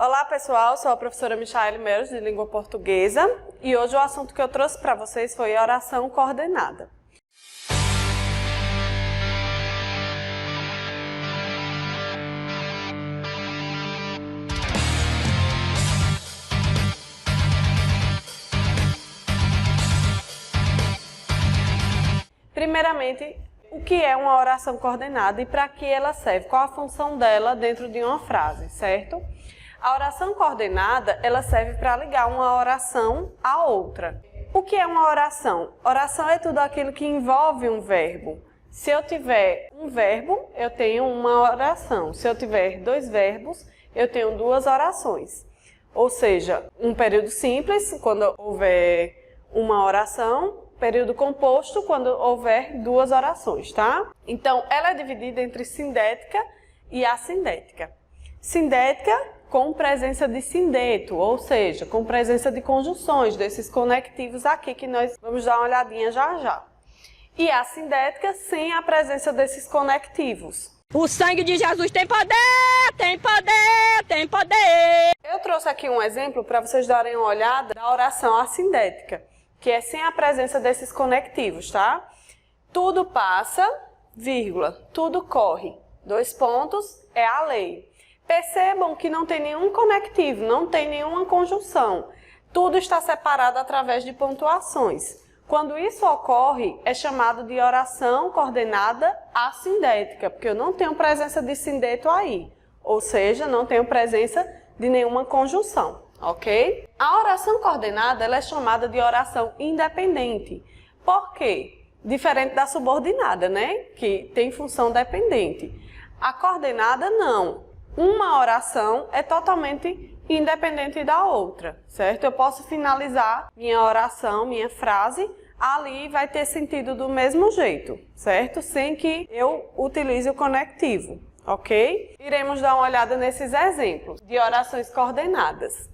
Olá pessoal, sou a professora Michaele Meros de Língua Portuguesa e hoje o assunto que eu trouxe para vocês foi a oração coordenada. Primeiramente, o que é uma oração coordenada e para que ela serve? Qual a função dela dentro de uma frase, certo? A oração coordenada, ela serve para ligar uma oração à outra. O que é uma oração? Oração é tudo aquilo que envolve um verbo. Se eu tiver um verbo, eu tenho uma oração. Se eu tiver dois verbos, eu tenho duas orações. Ou seja, um período simples, quando houver uma oração, período composto, quando houver duas orações, tá? Então, ela é dividida entre sindética e assindética. Sindética com presença de sindeto, ou seja, com presença de conjunções, desses conectivos aqui que nós vamos dar uma olhadinha já já. E assindética sem a presença desses conectivos. O sangue de Jesus tem poder, tem poder, tem poder. Eu trouxe aqui um exemplo para vocês darem uma olhada da oração assindética, que é sem a presença desses conectivos, tá? Tudo passa, vírgula, tudo corre. Dois pontos, é a lei. Percebam que não tem nenhum conectivo, não tem nenhuma conjunção. Tudo está separado através de pontuações. Quando isso ocorre, é chamado de oração coordenada assindética, porque eu não tenho presença de sindeto aí. Ou seja, não tenho presença de nenhuma conjunção, ok? A oração coordenada ela é chamada de oração independente. Por quê? Diferente da subordinada, né? Que tem função dependente. A coordenada não. Uma oração é totalmente independente da outra, certo? Eu posso finalizar minha oração, minha frase, ali vai ter sentido do mesmo jeito, certo? Sem que eu utilize o conectivo, ok? Iremos dar uma olhada nesses exemplos de orações coordenadas.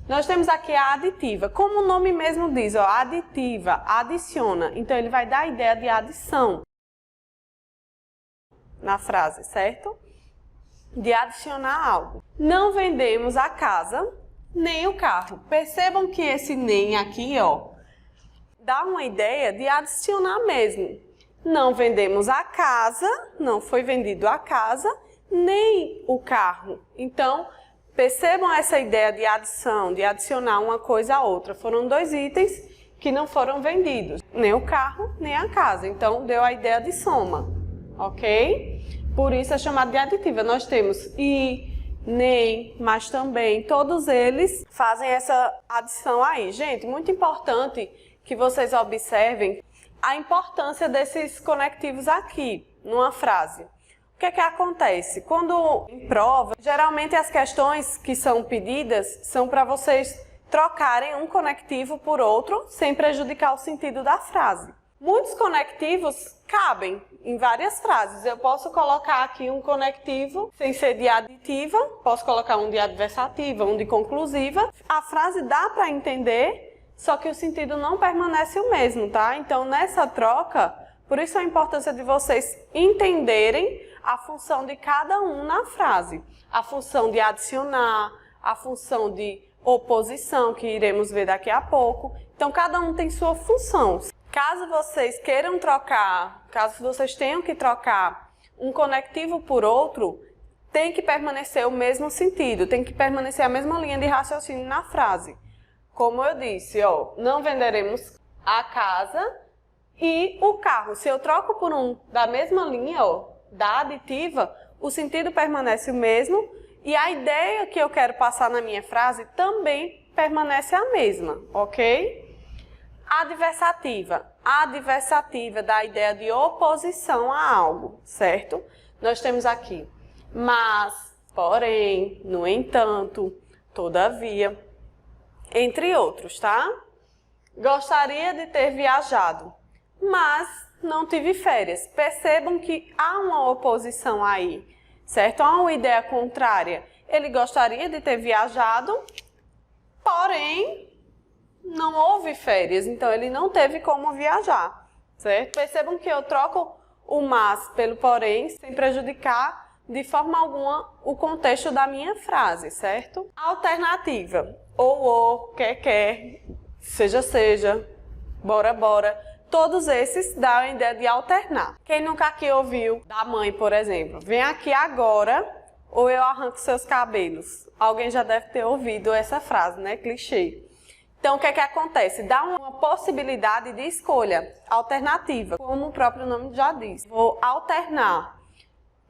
Nós temos aqui a aditiva. Como o nome mesmo diz, ó, aditiva, adiciona. Então, ele vai dar a ideia de adição na frase, certo? De adicionar algo. Não vendemos a casa, nem o carro. Percebam que esse nem aqui, ó, dá uma ideia de adicionar mesmo. Não vendemos a casa, não foi vendido a casa, nem o carro. Então, percebam essa ideia de adição, de adicionar uma coisa a outra. Foram dois itens que não foram vendidos, nem o carro, nem a casa. Então, deu a ideia de soma, ok? Por isso é chamado de aditiva. Nós temos e, nem, mas também, todos eles fazem essa adição aí. Gente, muito importante que vocês observem a importância desses conectivos aqui, numa frase. O que é que acontece? Quando em prova, geralmente as questões que são pedidas são para vocês trocarem um conectivo por outro, sem prejudicar o sentido da frase. Muitos conectivos cabem em várias frases. Eu posso colocar aqui um conectivo sem ser de aditiva, posso colocar um de adversativa, um de conclusiva. A frase dá para entender, só que o sentido não permanece o mesmo, tá? Então, nessa troca, por isso a importância de vocês entenderem a função de cada um na frase. A função de adicionar, a função de oposição, que iremos ver daqui a pouco. Então, cada um tem sua função. Caso vocês queiram trocar, caso vocês tenham que trocar um conectivo por outro, tem que permanecer o mesmo sentido, tem que permanecer a mesma linha de raciocínio na frase. Como eu disse, ó, não venderemos a casa e o carro. Se eu troco por um da mesma linha, ó, da aditiva, o sentido permanece o mesmo e a ideia que eu quero passar na minha frase também permanece a mesma, ok? Adversativa. A adversativa dá a ideia de oposição a algo, certo? Nós temos aqui mas, porém, no entanto, todavia, entre outros, tá? Gostaria de ter viajado, mas não tive férias. Percebam que há uma oposição aí, certo? Há uma ideia contrária. Ele gostaria de ter viajado, porém, não houve férias, então ele não teve como viajar, certo? Percebam que eu troco o mas pelo porém, sem prejudicar de forma alguma o contexto da minha frase, certo? Alternativa, ou, quer, seja, bora, todos esses dão a ideia de alternar. Quem nunca aqui ouviu da mãe, por exemplo, vem aqui agora ou eu arranco seus cabelos. Alguém já deve ter ouvido essa frase, né? Clichê. Então, o que é que acontece? Dá uma possibilidade de escolha alternativa, como o próprio nome já diz. Vou alternar.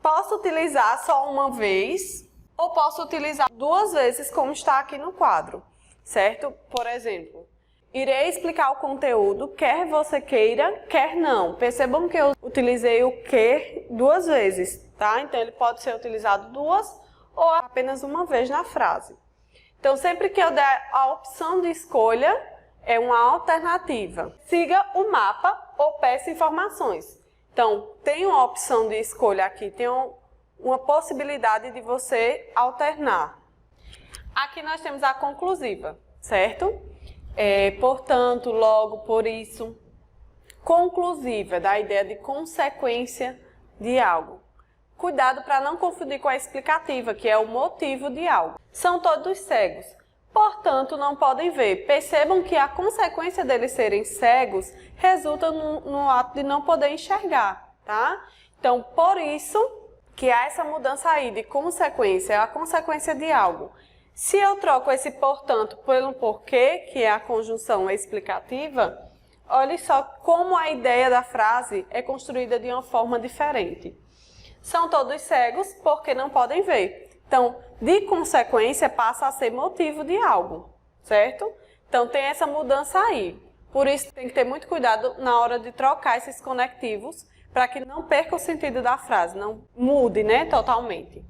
Posso utilizar só uma vez ou posso utilizar 2 vezes, como está aqui no quadro, certo? Por exemplo, irei explicar o conteúdo, quer você queira, quer não. Percebam que eu utilizei o que 2 vezes, tá? Então, ele pode ser utilizado 2 ou apenas uma vez na frase. Então, sempre que eu der a opção de escolha, é uma alternativa. Siga o mapa ou peça informações. Então, tem uma opção de escolha aqui, tem uma possibilidade de você alternar. Aqui nós temos a conclusiva, certo? Portanto, logo, por isso. Conclusiva, dá a ideia de consequência de algo. Cuidado para não confundir com a explicativa, que é o motivo de algo. São todos cegos, portanto não podem ver. Percebam que a consequência deles serem cegos resulta no ato de não poder enxergar, tá? Então, por isso que há essa mudança aí de consequência, é a consequência de algo. Se eu troco esse portanto pelo porquê, que é a conjunção explicativa, olhe só como a ideia da frase é construída de uma forma diferente. São todos cegos porque não podem ver. Então, de consequência, passa a ser motivo de algo, certo? Então, tem essa mudança aí. Por isso, tem que ter muito cuidado na hora de trocar esses conectivos para que não perca o sentido da frase, não mude, né, totalmente.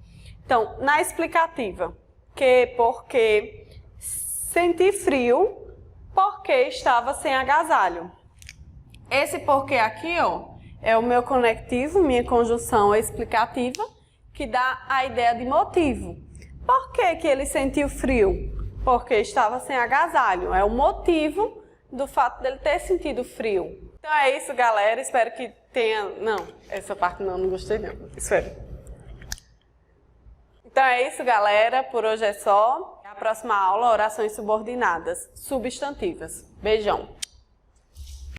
Então, na explicativa, porque senti frio porque estava sem agasalho. Esse porquê aqui, ó, é o meu conectivo, minha conjunção explicativa, que dá a ideia de motivo. Por que que ele sentiu frio? Porque estava sem agasalho. É o motivo do fato dele ter sentido frio. Então é isso, galera. Espero que tenha... Não, essa parte não gostei não. Espero. Então é isso, galera. Por hoje é só. A próxima aula, orações subordinadas, substantivas. Beijão.